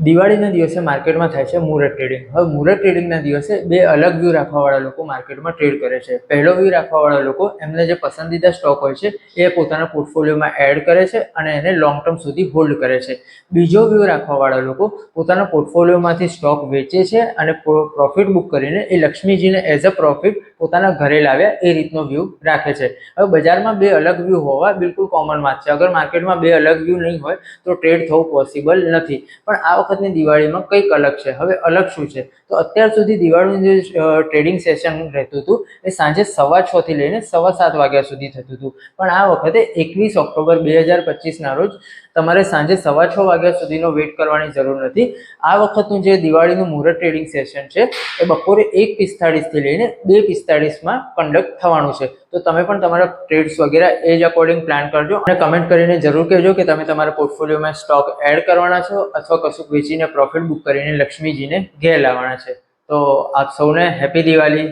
દિવાળીના દિવસે માર્કેટમાં થાય છે મુહૂર્ત ટ્રેડિંગ. હવે મુહૂર્ત ટ્રેડિંગના દિવસે બે અલગ વ્યૂ રાખવાવાળા લોકો માર્કેટમાં ટ્રેડ કરે છે. પહેલો વ્યૂ રાખવાવાળા લોકો એમને જે પસંદીદા સ્ટોક હોય છે એ પોતાના પોર્ટફોલિયોમાં એડ કરે છે અને એને લોંગ ટર્મ સુધી હોલ્ડ કરે છે. બીજો વ્યૂ રાખવાવાળા લોકો પોતાના પોર્ટફોલિયોમાંથી સ્ટોક વેચે છે અને પ્રોફિટ બુક કરીને એ લક્ષ્મીજીને એઝ અ પ્રોફિટ પોતાના ઘરે લાવ્યા એ રીતનો વ્યૂ રાખે છે. હવે બજારમાં બે અલગ વ્યૂ હોવા બિલકુલ કોમન વાત છે. અગર માર્કેટમાં બે અલગ વ્યૂ નહીં હોય તો ટ્રેડ થવું પોસિબલ નથી. પણ આ વખતની દિવાળીમાં કંઈક અલગ છે. હવે અલગ શું છે? તો અત્યાર સુધી દિવાળીનું જે ટ્રેડિંગ સેશન રહેતું હતું એ સાંજે 6:15 થી લઈને 7:15 વાગ્યા સુધી થતું હતું. પણ આ વખતે 21 ઓક્ટોબર 2025ના રોજ તમારે સાંજે 6:15 વાગ્યા સુધીનો વેઇટ કરવાની જરૂર નથી. આ વખતનું જે દિવાળીનું મુહૂર્ત ટ્રેડિંગ સેશન છે એ બપોરે 1:45 થી લઈને 2:45માં કન્ડક્ટ થવાનું છે. તો તમે પણ તમારા ટ્રેડ્સ વગેરે એ જ અકોર્ડિંગ પ્લાન કરજો અને કમેન્ટ કરીને જરૂર કહેજો કે તમે તમારા પોર્ટફોલિયોમાં સ્ટોક એડ કરવાના છો અથવા કશુંક વેચીને પ્રોફિટ બુક કરીને લક્ષ્મીજીને ઘેર લાવવાના છે. તો આપ સૌને હેપી દિવાળી.